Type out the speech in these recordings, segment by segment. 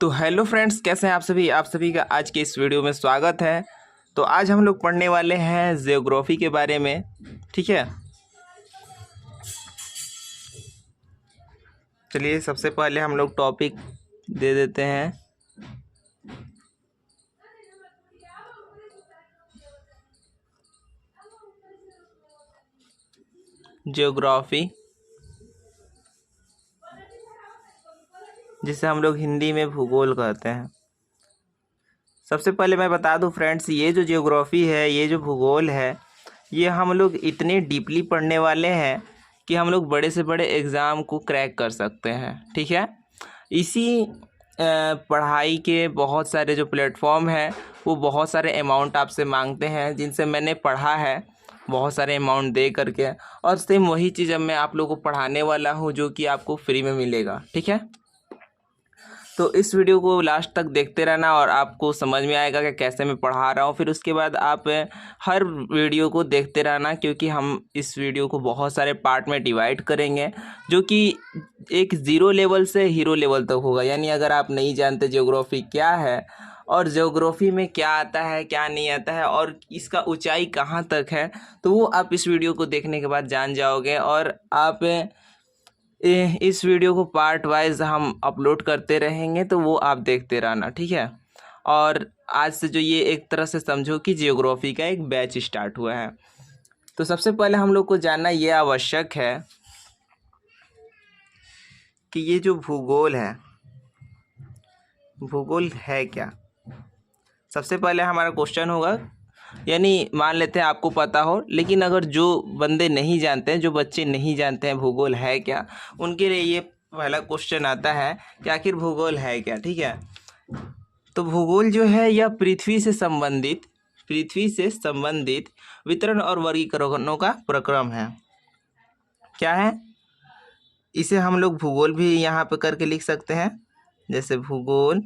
तो hello friends, कैसे हैं आप सभी का आज के इस वीडियो में स्वागत है। तो आज हम लोग पढ़ने वाले हैं जियोग्राफी के बारे में। ठीक है, चलिए सबसे पहले हम लोग टॉपिक दे देते हैं। जियोग्राफी, जिसे हम लोग हिंदी में भूगोल कहते हैं। सबसे पहले मैं बता दूं फ्रेंड्स, ये जो जियोग्राफी है, ये जो भूगोल है, ये हम लोग इतने डीपली पढ़ने वाले हैं कि हम लोग बड़े से बड़े एग्ज़ाम को क्रैक कर सकते हैं। ठीक है, इसी पढ़ाई के बहुत सारे जो प्लेटफॉर्म हैं वो बहुत सारे अमाउंट आपसे मांगते हैं, जिनसे मैंने पढ़ा है बहुत सारे अमाउंट दे करके, और सेम वही चीज़ अब मैं आप लोगों को पढ़ाने वाला हूँ जो कि आपको फ्री में मिलेगा। ठीक है, तो इस वीडियो को लास्ट तक देखते रहना और आपको समझ में आएगा कि कैसे मैं पढ़ा रहा हूँ। फिर उसके बाद आप हर वीडियो को देखते रहना, क्योंकि हम इस वीडियो को बहुत सारे पार्ट में डिवाइड करेंगे, जो कि एक ज़ीरो लेवल से हीरो लेवल तक होगा। यानी अगर आप नहीं जानते जियोग्राफी क्या है और जियोग्राफी में क्या आता है क्या नहीं आता है और इसका ऊंचाई कहाँ तक है, तो वो आप इस वीडियो को देखने के बाद जान जाओगे। और आप इस वीडियो को पार्ट वाइज हम अपलोड करते रहेंगे, तो वो आप देखते रहना। ठीक है, और आज से जो ये एक तरह से समझो कि जियोग्राफी का एक बैच स्टार्ट हुआ है। तो सबसे पहले हम लोग को जानना ये आवश्यक है कि ये जो भूगोल है क्या। सबसे पहले हमारा क्वेश्चन होगा, यानी मान लेते हैं आपको पता हो, लेकिन अगर जो बंदे नहीं जानते हैं, जो बच्चे नहीं जानते हैं भूगोल है क्या, उनके लिए ये पहला क्वेश्चन आता है कि आखिर भूगोल है क्या। ठीक है, तो भूगोल जो है यह पृथ्वी से संबंधित वितरण और वर्गीकरणों का प्रक्रम है। क्या है? इसे हम लोग भूगोल भी यहाँ पे करके लिख सकते हैं, जैसे भूगोल,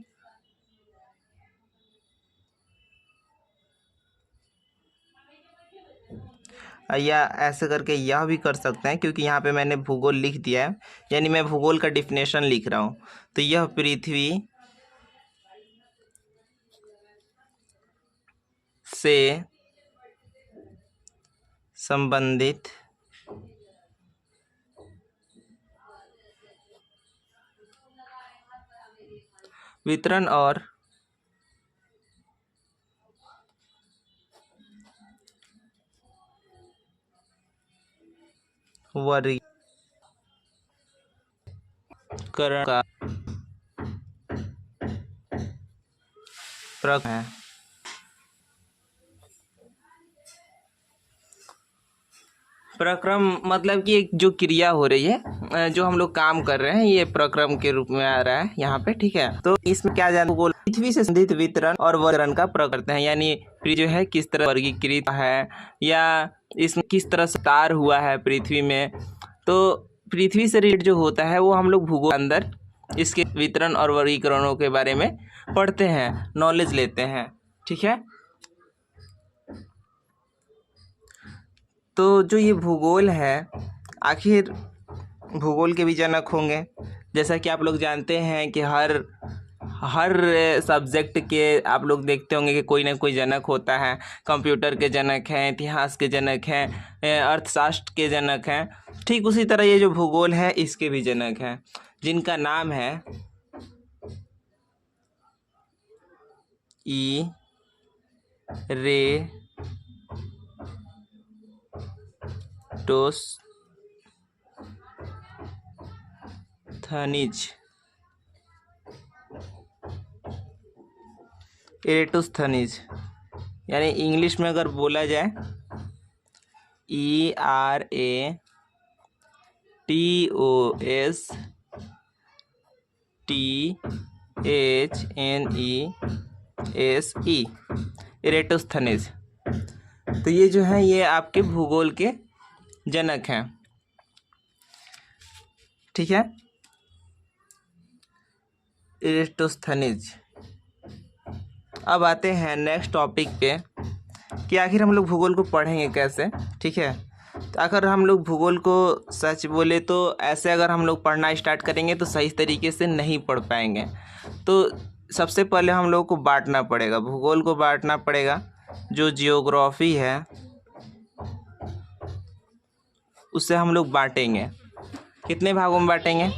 या ऐसे करके यह भी कर सकते हैं, क्योंकि यहाँ पे मैंने भूगोल लिख दिया है, यानी मैं भूगोल का डिफिनेशन लिख रहा हूँ। तो यह पृथ्वी से संबंधित वितरण और वर्गीकरण का प्रक्रम है। प्रक्रम मतलब कि एक जो क्रिया हो रही है, जो हम लोग काम कर रहे हैं, ये प्रक्रम के रूप में आ रहा है यहाँ पे। ठीक है, तो इसमें क्या जान भूगोल पृथ्वी से संबंधित वितरण और वर्गीकरण का प्रक्रम करते हैं, यानी पृथ्वी जो है किस तरह वर्गीकृत है या इसमें किस तरह से तार हुआ है पृथ्वी में। तो पृथ्वी से रिलेटेड जो होता है वो हम लोग भूगोल के अंदर इसके वितरण और वर्गीकरणों के बारे में पढ़ते हैं, नॉलेज लेते हैं। ठीक है, तो जो ये भूगोल है, आखिर भूगोल के भी जनक होंगे। जैसा कि आप लोग जानते हैं कि हर सब्जेक्ट के आप लोग देखते होंगे कि कोई ना कोई जनक होता है। कंप्यूटर के जनक हैं, इतिहास के जनक हैं, अर्थशास्त्र के जनक हैं। ठीक उसी तरह ये जो भूगोल है इसके भी जनक हैं, जिनका नाम है इरेटोस्थनीज, यानी इंग्लिश में अगर बोला जाए ERATOSTHNESE, इरेटोस्थनीज। तो ये जो है ये आपके भूगोल के जनक हैं। ठीक है, इरेटोस्थनीज। अब आते हैं नेक्स्ट टॉपिक पे कि आखिर हम लोग भूगोल को पढ़ेंगे कैसे। ठीक है, तो अगर हम लोग भूगोल को सच बोले तो ऐसे अगर हम लोग पढ़ना स्टार्ट करेंगे तो सही तरीके से नहीं पढ़ पाएंगे। तो सबसे पहले हम लोग को बांटना पड़ेगा, भूगोल को बांटना पड़ेगा। जो जियोग्राफी है उससे हम लोग बांटेंगे। कितने भागों में बांटेंगे?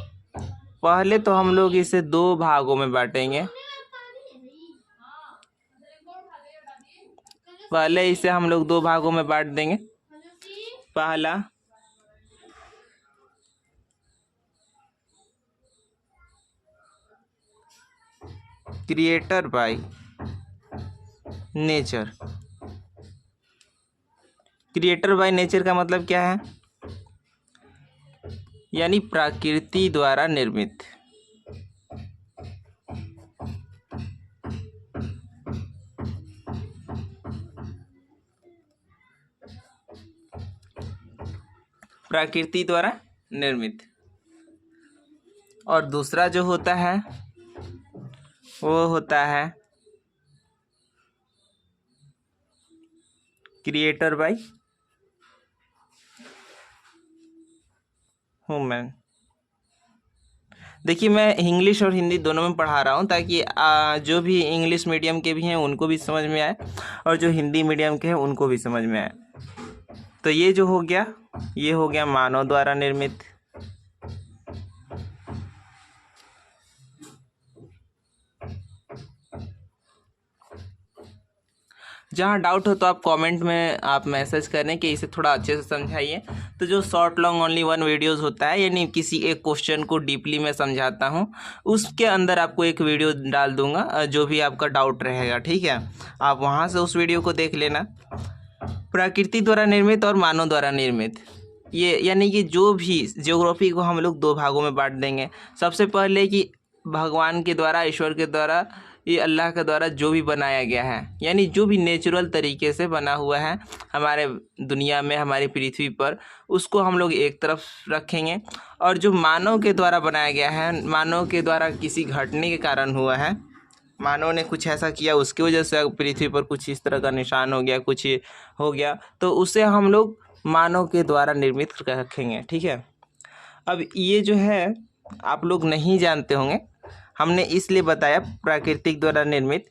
पहले तो हम लोग इसे 2 भागों में बांटेंगे। पहले इसे हम लोग 2 भागों में बांट देंगे। पहला creator by nature. Creator by nature का मतलब क्या है? यानी प्रकृति द्वारा निर्मित। प्रकृति द्वारा निर्मित। और दूसरा जो होता है वो होता है क्रिएटर बाय ह्यूमन। देखिए मैं इंग्लिश और हिंदी दोनों में पढ़ा रहा हूँ ताकि जो भी इंग्लिश मीडियम के भी हैं उनको भी समझ में आए और जो हिंदी मीडियम के हैं उनको भी समझ में आए। तो ये जो हो गया, ये हो गया मानव द्वारा निर्मित। जहाँ डाउट हो तो आप कमेंट में आप मैसेज करें कि इसे थोड़ा अच्छे से समझाइए। तो जो शॉर्ट लॉन्ग ओनली 1 वीडियोज़ होता है, यानी किसी एक क्वेश्चन को डीपली मैं समझाता हूँ, उसके अंदर आपको एक वीडियो डाल दूंगा जो भी आपका डाउट रहेगा, ठीक है। आप वहाँ से उस वीडियो को देख लेना। प्रकृति द्वारा निर्मित और मानव द्वारा निर्मित, ये यानी कि जो भी ज्योग्राफी को हम लोग 2 भागों में बांट देंगे। सबसे पहले कि भगवान के द्वारा, ईश्वर के द्वारा, ये अल्लाह के द्वारा जो भी बनाया गया है, यानी जो भी नेचुरल तरीके से बना हुआ है हमारे दुनिया में, हमारी पृथ्वी पर, उसको हम लोग एक तरफ रखेंगे। और जो मानव के द्वारा बनाया गया है, मानव के द्वारा किसी घटने के कारण हुआ है, मानव ने कुछ ऐसा किया उसकी वजह से पृथ्वी पर कुछ इस तरह का निशान हो गया, कुछ हो गया, तो उसे हम लोग मानव के द्वारा निर्मित रखेंगे, ठीक है। अब ये जो है आप लोग नहीं जानते होंगे, हमने इसलिए बताया प्राकृतिक द्वारा निर्मित,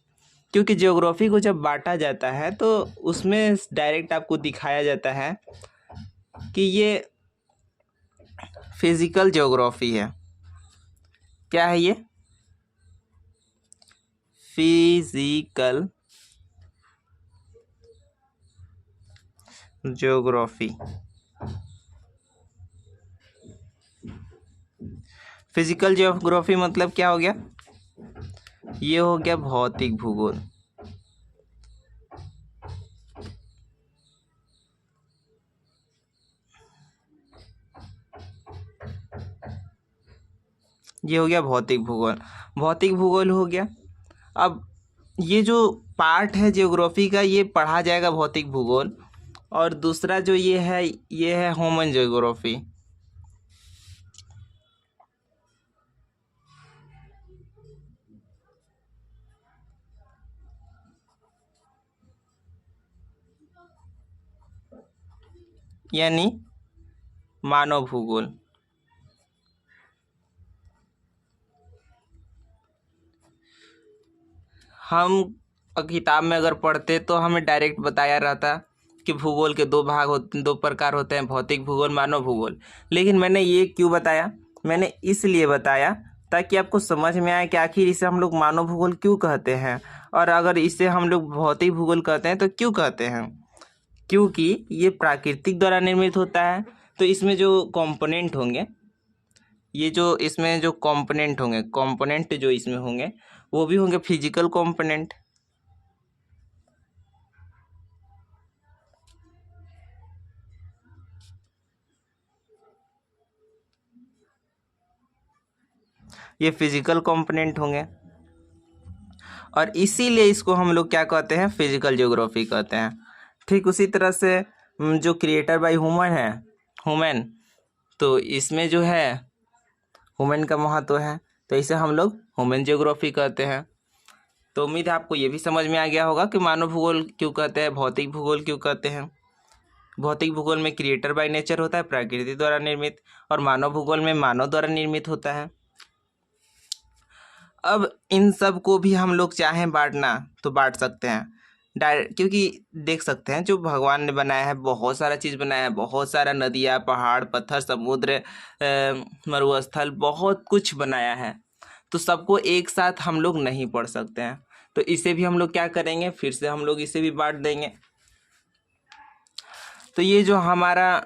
क्योंकि ज्योग्राफी को जब बांटा जाता है तो उसमें डायरेक्ट आपको दिखाया जाता है कि ये फिजिकल ज्योग्राफी है। क्या है ये? Physical geography. फिजिकल ज्योग्राफी मतलब क्या हो गया? ये हो गया भौतिक भूगोल। ये हो गया भौतिक भूगोल। भौतिक भूगोल हो गया। अब ये जो पार्ट है ज्योग्राफी का, ये पढ़ा जाएगा भौतिक भूगोल। और दूसरा जो ये है ह्यूमन ज्योग्राफी। यानी मानव भूगोल। हम किताब में अगर पढ़ते तो हमें डायरेक्ट बताया रहता कि भूगोल के 2 भाग होते, 2 प्रकार होते हैं, भौतिक भूगोल, मानव भूगोल। लेकिन मैंने ये क्यों बताया? मैंने इसलिए बताया ताकि आपको समझ में आए कि आखिर इसे हम लोग मानव भूगोल क्यों कहते हैं, और अगर इसे हम लोग भौतिक भूगोल कहते हैं तो क्यों कहते हैं। क्योंकि ये प्राकृतिक द्वारा निर्मित होता है, तो इसमें जो कंपोनेंट होंगे, ये जो इसमें जो कंपोनेंट होंगे, कंपोनेंट जो इसमें होंगे वो भी होंगे फिजिकल कंपोनेंट। ये फिजिकल कंपोनेंट होंगे और इसीलिए इसको हम लोग क्या कहते हैं? फिजिकल ज्योग्राफी कहते हैं। ठीक उसी तरह से जो क्रिएटर बाय ह्यूमन है, ह्यूमन, तो इसमें जो है ह्यूमन का महत्व है, तो इसे हम लोग ह्यूमन ज्योग्राफी कहते हैं। तो उम्मीद है आपको ये भी समझ में आ गया होगा कि मानव भूगोल क्यों कहते हैं, भौतिक भूगोल क्यों कहते हैं। भौतिक भूगोल में क्रिएटर बाय नेचर होता है, प्रकृति द्वारा निर्मित, और मानव भूगोल में मानव द्वारा निर्मित होता है। अब इन सब को भी हम लोग चाहें बांटना तो बांट सकते हैं डायरेक्ट, क्योंकि देख सकते हैं जो भगवान ने बनाया है बहुत सारा चीज़ बनाया है, बहुत सारा नदियाँ, पहाड़, पत्थर, समुद्र, मरुस्थल, बहुत कुछ बनाया है। तो सबको एक साथ हम लोग नहीं पढ़ सकते हैं, तो इसे भी हम लोग क्या करेंगे, फिर से हम लोग इसे भी बांट देंगे। तो ये जो हमारा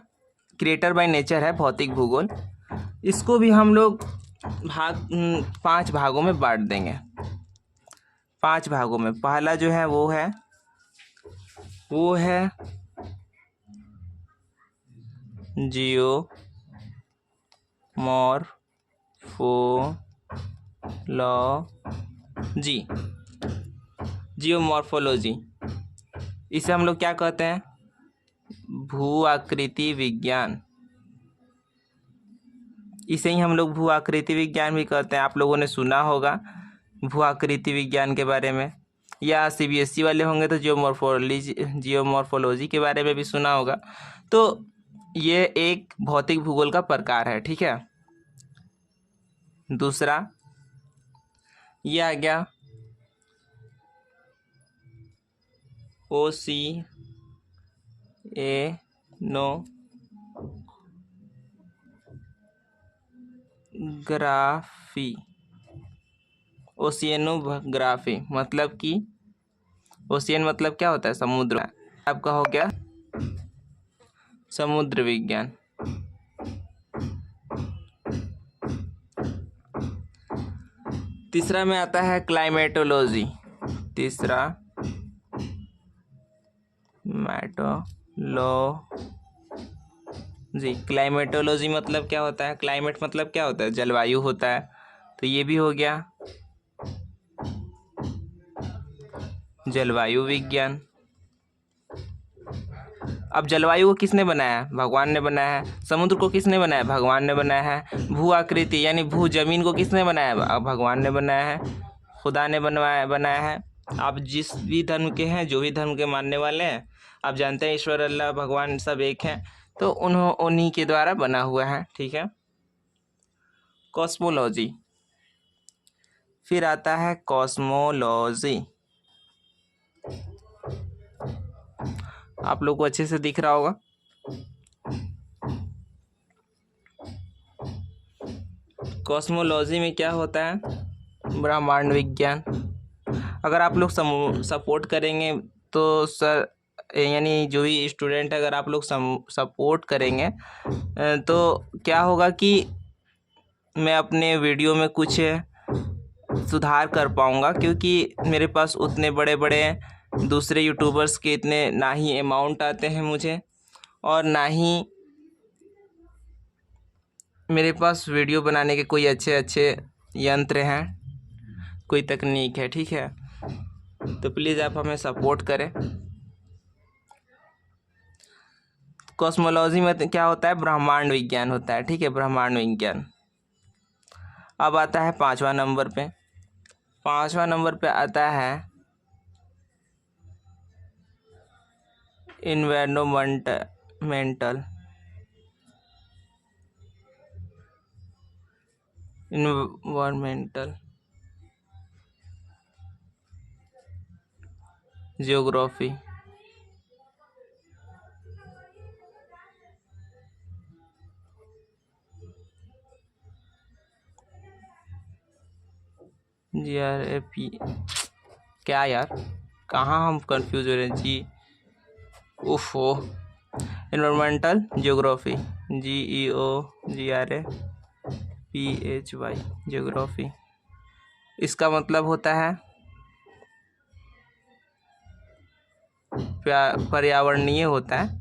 क्रिएटर बाय नेचर है भौतिक भूगोल, इसको भी हम लोग 5 भागों में बांट देंगे। 5 भागों में पहला जो है वो है जियोमॉर्फोलॉजी। इसे हम लोग क्या कहते हैं, भू आकृति विज्ञान। इसे ही हम लोग भू आकृति विज्ञान भी कहते हैं। आप लोगों ने सुना होगा भू आकृति विज्ञान के बारे में, या सीबीएसई वाले होंगे तो जियोमॉर्फोलॉजी के बारे में भी सुना होगा। तो ये एक भौतिक भूगोल का प्रकार है, ठीक है। दूसरा ये आ गया ओशियनोग्राफी, मतलब कि ओशियन मतलब क्या होता है, समुद्र। आपका हो गया समुद्र विज्ञान। तीसरा में आता है क्लाइमेटोलॉजी। क्लाइमेटोलॉजी मतलब क्या होता है, क्लाइमेट मतलब क्या होता है, जलवायु होता है। तो ये भी हो गया जलवायु विज्ञान। अब जलवायु को किसने बनाया, भगवान ने बनाया है। समुद्र को किसने बनाया, भगवान ने बनाया है। भू आकृति यानी भू जमीन को किसने बनाया, भगवान ने बनाया है, खुदा ने बनाया है। आप जिस भी धर्म के हैं, जो भी धर्म के मानने वाले हैं, आप जानते हैं ईश्वर, अल्लाह, भगवान सब एक हैं, तो उन्हीं के द्वारा बना हुआ है, ठीक है। कॉस्मोलॉजी, फिर आता है कॉस्मोलॉजी। आप लोग को अच्छे से दिख रहा होगा। कॉस्मोलॉजी में क्या होता है, ब्रह्मांड विज्ञान। अगर आप लोग सपोर्ट करेंगे तो सर, यानी जो भी स्टूडेंट, अगर आप लोग सपोर्ट करेंगे तो क्या होगा कि मैं अपने वीडियो में कुछ सुधार कर पाऊँगा, क्योंकि मेरे पास उतने बड़े बड़े दूसरे यूट्यूबर्स के इतने ना ही अमाउंट आते हैं मुझे, और ना ही मेरे पास वीडियो बनाने के कोई अच्छे यंत्र हैं, कोई तकनीक है, ठीक है। तो प्लीज़ आप हमें सपोर्ट करें। कॉस्मोलॉजी में क्या होता है, ब्रह्मांड विज्ञान होता है, ठीक है, ब्रह्मांड विज्ञान। अब आता है 5वां नंबर पे। 5वां नंबर पे आता है इन्वायरमेंटल जियोग्राफी। GRAP क्या यार, कहाँ हम कंफ्यूज हो रहे हैं जी। ओफो, इन्वायरमेंटल जियोग्राफी, GEOGRAPHY, जियोग्राफी। इसका मतलब होता है पर्यावरणीय होता है।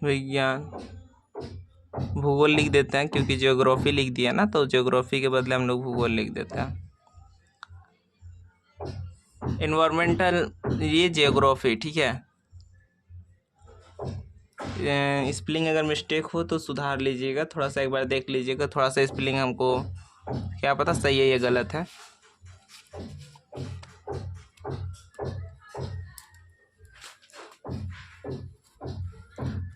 विज्ञान, भूगोल लिख देते हैं क्योंकि ज्योग्राफी लिख दिया ना, तो ज्योग्राफी के बदले हम लोग भूगोल लिख देते हैं। इन्वायरमेंटल, ये ज्योग्राफी, ठीक है। स्पेलिंग अगर मिस्टेक हो तो सुधार लीजिएगा, थोड़ा सा एक बार देख लीजिएगा, थोड़ा सा स्पेलिंग हमको क्या पता सही है या गलत है।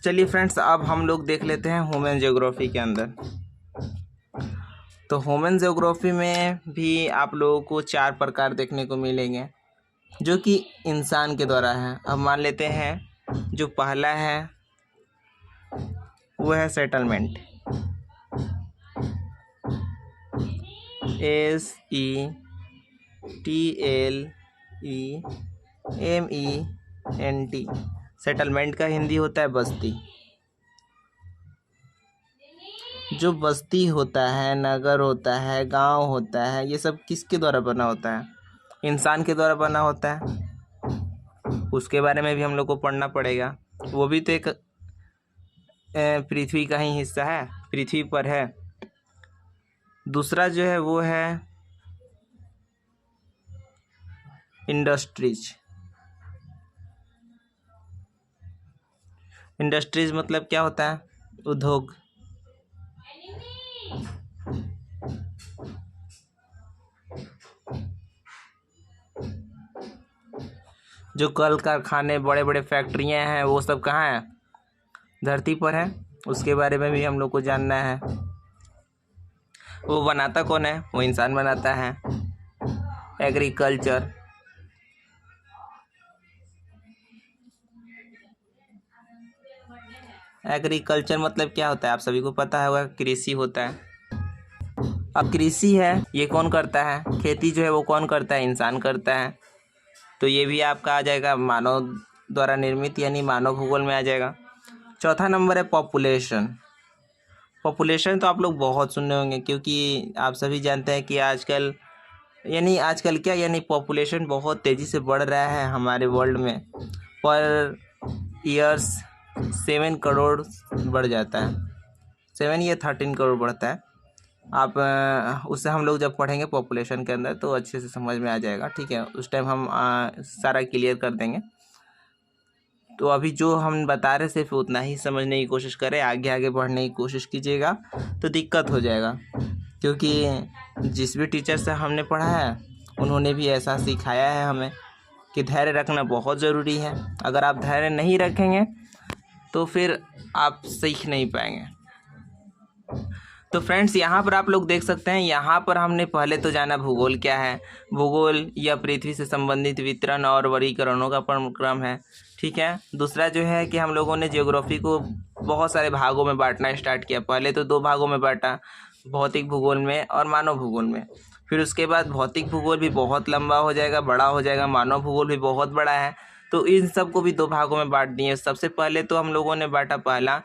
चलिए फ्रेंड्स, अब हम लोग देख लेते हैं ह्यूमन ज्योग्राफी के अंदर। तो ह्यूमन ज्योग्राफी में भी आप लोगों को 4 प्रकार देखने को मिलेंगे जो कि इंसान के द्वारा है। अब मान लेते हैं जो पहला है वो है सेटलमेंट, SETLEMENT। सेटलमेंट का हिंदी होता है बस्ती। जो बस्ती होता है, नगर होता है, गांव होता है, ये सब किसके द्वारा बना होता है? इंसान के द्वारा बना होता है। उसके बारे में भी हम लोग को पढ़ना पड़ेगा। वो भी तो एक पृथ्वी का ही हिस्सा है, पृथ्वी पर है। दूसरा जो है वो है इंडस्ट्रीज। इंडस्ट्रीज मतलब क्या होता है? उद्योग। जो कल कारखाने, बड़े बड़े फैक्ट्रियां हैं, वो सब कहाँ हैं? धरती पर है। उसके बारे में भी हम लोग को जानना है। वो बनाता कौन है? वो इंसान बनाता है। एग्रीकल्चर, एग्रीकल्चर मतलब क्या होता है? आप सभी को पता होगा, कृषि होता है। अब कृषि है, ये कौन करता है? खेती जो है वो कौन करता है? इंसान करता है। तो ये भी आपका आ जाएगा मानव द्वारा निर्मित, यानी मानव भूगोल में आ जाएगा। चौथा नंबर है पॉपुलेशन। पॉपुलेशन तो आप लोग बहुत सुने होंगे, क्योंकि आप सभी जानते हैं कि आजकल क्या, यानी पॉपुलेशन बहुत तेज़ी से बढ़ रहा है हमारे वर्ल्ड में। पर ईयर्स 7 करोड़ बढ़ जाता है, 7 या 13 करोड़ बढ़ता है। आप उससे हम लोग जब पढ़ेंगे पॉपुलेशन के अंदर तो अच्छे से समझ में आ जाएगा, ठीक है। उस टाइम हम सारा क्लियर कर देंगे। तो अभी जो हम बता रहे सिर्फ उतना ही समझने की कोशिश करें, आगे आगे बढ़ने की कोशिश कीजिएगा तो दिक्कत हो जाएगा। क्योंकि जिस भी टीचर से हमने पढ़ा है उन्होंने भी ऐसा सिखाया है हमें कि धैर्य रखना बहुत ज़रूरी है। अगर आप धैर्य नहीं रखेंगे तो फिर आप सीख नहीं पाएंगे। तो फ्रेंड्स, यहाँ पर आप लोग देख सकते हैं, यहाँ पर हमने पहले तो जाना भूगोल क्या है। भूगोल या पृथ्वी से संबंधित वितरण और वर्गीकरणों का क्रम है, ठीक है। दूसरा जो है कि हम लोगों ने ज्योग्राफी को बहुत सारे भागों में बांटना स्टार्ट किया। पहले तो 2 भागों में बांटा, भौतिक भूगोल में और मानव भूगोल में। फिर उसके बाद भौतिक भूगोल भी बहुत लंबा हो जाएगा, बड़ा हो जाएगा, मानव भूगोल भी बहुत बड़ा है, तो इन सब को भी 2 भागों में बांट दिए। सबसे पहले तो हम लोगों ने बांटा पहला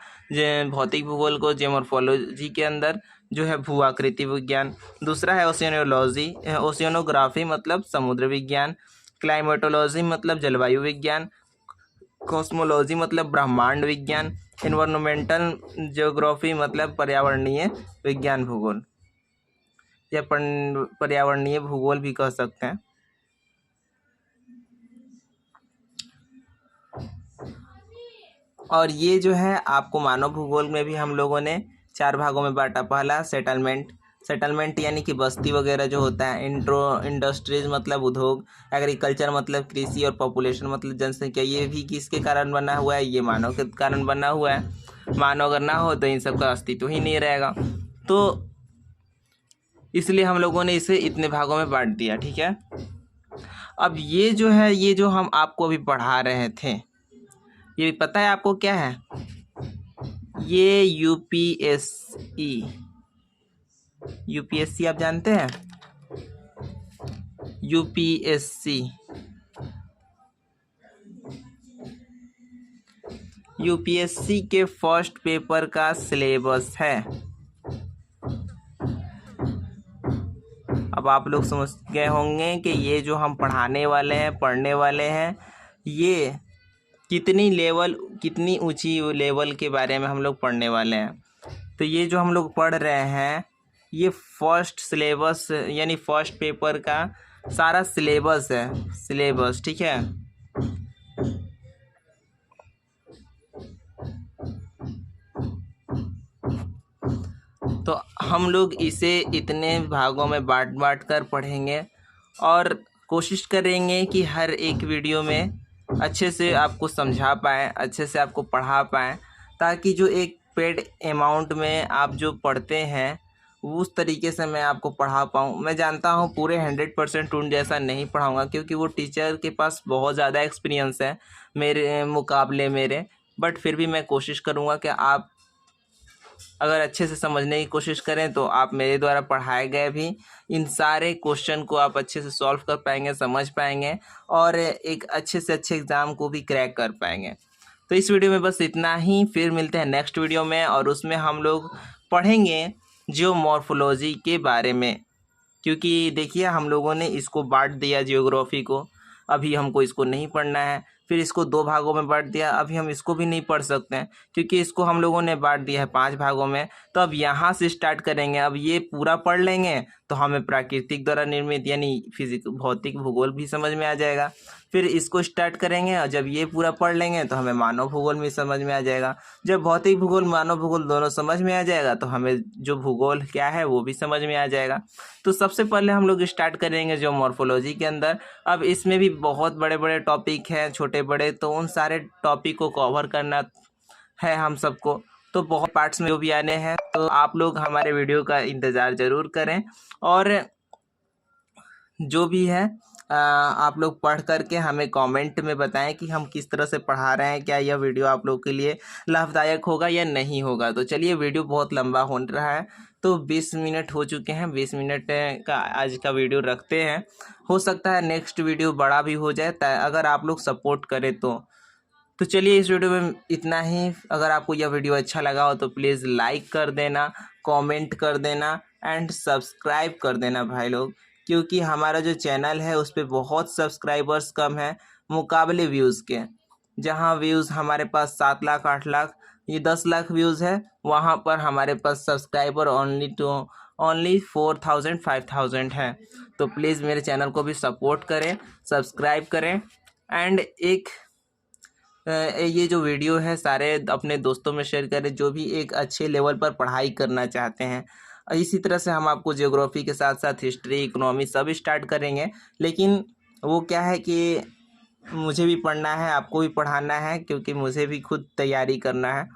भौतिक भूगोल को जियोमॉर्फोलॉजी के अंदर, जो है भू आकृति विज्ञान। दूसरा है ओशियनोलॉजी, ओशियनोग्राफी मतलब समुद्र विज्ञान। क्लाइमेटोलॉजी मतलब जलवायु विज्ञान। कॉस्मोलॉजी मतलब ब्रह्मांड विज्ञान। एनवायरमेंटल ज्योग्राफी मतलब पर्यावरणीय विज्ञान भूगोल, या पर्यावरणीय भूगोल भी कह सकते हैं। और ये जो है आपको मानव भूगोल में भी हम लोगों ने 4 भागों में बांटा। पहला सेटलमेंट यानी कि बस्ती वगैरह जो होता है। इंडस्ट्रीज मतलब उद्योग। एग्रीकल्चर मतलब कृषि। और पॉपुलेशन मतलब जनसंख्या। ये भी किसके कारण बना हुआ है? ये मानव के कारण बना हुआ है। मानव अगर ना हो तो इन सब का अस्तित्व ही नहीं रहेगा। तो इसलिए हम लोगों ने इसे इतने भागों में बांट दिया, ठीक है। अब ये जो है, ये जो हम आपको अभी पढ़ा रहे थे, ये पता है आपको क्या है? ये यूपीएससी आप जानते हैं? यूपीएससी के फर्स्ट पेपर का सिलेबस है। अब आप लोग समझ गए होंगे कि ये जो हम पढ़ने वाले हैं, ये कितनी ऊंची लेवल के बारे में हम लोग पढ़ने वाले हैं। तो ये जो हम लोग पढ़ रहे हैं, ये फर्स्ट सिलेबस यानी फर्स्ट पेपर का सारा सिलेबस है, ठीक है। तो हम लोग इसे इतने भागों में बांट कर पढ़ेंगे और कोशिश करेंगे कि हर एक वीडियो में अच्छे से आपको समझा पाएँ, अच्छे से आपको पढ़ा पाएँ, ताकि जो एक पेड अमाउंट में आप जो पढ़ते हैं उस तरीके से मैं आपको पढ़ा पाऊँ। मैं जानता हूँ पूरे 100% स्टूडेंट जैसा नहीं पढ़ाऊँगा, क्योंकि वो टीचर के पास बहुत ज़्यादा एक्सपीरियंस है मेरे मुकाबले मेरे, बट फिर भी मैं कोशिश करूँगा कि आप अगर अच्छे से समझने की कोशिश करें तो आप मेरे द्वारा पढ़ाए गए भी इन सारे क्वेश्चन को आप अच्छे से सॉल्व कर पाएंगे, समझ पाएंगे और एक अच्छे से अच्छे एग्ज़ाम को भी क्रैक कर पाएंगे। तो इस वीडियो में बस इतना ही, फिर मिलते हैं नेक्स्ट वीडियो में और उसमें हम लोग पढ़ेंगे जियोमॉर्फोलॉजी के बारे में। क्योंकि देखिए हम लोगों ने इसको बांट दिया जियोग्राफी को, अभी हमको इसको नहीं पढ़ना है। फिर इसको 2 भागों में बांट दिया, अभी हम इसको भी नहीं पढ़ सकते हैं क्योंकि इसको हम लोगों ने बांट दिया है 5 भागों में। तो अब यहाँ से स्टार्ट करेंगे, अब ये पूरा पढ़ लेंगे तो हमें प्राकृतिक द्वारा निर्मित यानी फिजिक भौतिक भूगोल भी समझ में आ जाएगा। फिर इसको स्टार्ट करेंगे और जब ये पूरा पढ़ लेंगे तो हमें मानव भूगोल भी समझ में आ जाएगा। जब भौतिक भूगोल मानव भूगोल दोनों समझ में आ जाएगा तो हमें जो भूगोल क्या है वो भी समझ में आ जाएगा। तो सबसे पहले हम लोग स्टार्ट करेंगे जियोमॉर्फोलॉजी के अंदर। अब इसमें भी बहुत बड़े बड़े टॉपिक हैं, छोटे बड़े, तो उन सारे टॉपिक को कवर करना है हम सबको। तो बहुत पार्ट्स में जो भी आने हैं, तो आप लोग हमारे वीडियो का इंतज़ार ज़रूर करें और जो भी है आप लोग पढ़ करके हमें कमेंट में बताएं कि हम किस तरह से पढ़ा रहे हैं, क्या यह वीडियो आप लोग के लिए लाभदायक होगा या नहीं होगा। तो चलिए, वीडियो बहुत लंबा हो रहा है तो 20 मिनट हो चुके हैं, 20 मिनट का आज का वीडियो रखते हैं। हो सकता है नेक्स्ट वीडियो बड़ा भी हो जाए अगर आप लोग सपोर्ट करें तो चलिए इस वीडियो में इतना ही। अगर आपको यह वीडियो अच्छा लगा हो तो प्लीज़ लाइक कर देना, कमेंट कर देना एंड सब्सक्राइब कर देना भाई लोग, क्योंकि हमारा जो चैनल है उस पर बहुत सब्सक्राइबर्स कम है मुकाबले व्यूज़ के। जहां व्यूज़ हमारे पास 7 लाख 8 लाख ये 10 लाख व्यूज़ है, वहां पर हमारे पास सब्सक्राइबर ओनली 4000 5000 है। तो प्लीज़ मेरे चैनल को भी सपोर्ट करें, सब्सक्राइब करें एंड ये जो वीडियो है सारे अपने दोस्तों में शेयर करें जो भी एक अच्छे लेवल पर पढ़ाई करना चाहते हैं। इसी तरह से हम आपको ज्योग्राफी के साथ साथ हिस्ट्री, इकोनॉमी सब स्टार्ट करेंगे। लेकिन वो क्या है कि मुझे भी पढ़ना है, आपको भी पढ़ाना है, क्योंकि मुझे भी खुद तैयारी करना है।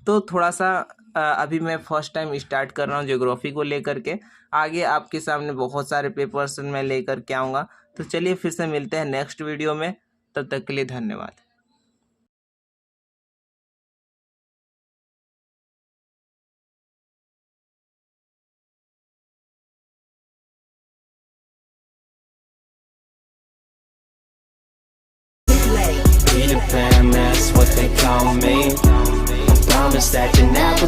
तो थोड़ा सा अभी मैं फर्स्ट टाइम स्टार्ट कर रहा हूँ ज्योग्राफी को लेकर के। आगे आपके सामने बहुत सारे पेपर्स मैं लेकर के आऊँगा। तो चलिए फिर से मिलते हैं नेक्स्ट वीडियो में, तब तक के लिए धन्यवाद। Peter Pan, that's what they call me. I promise that you never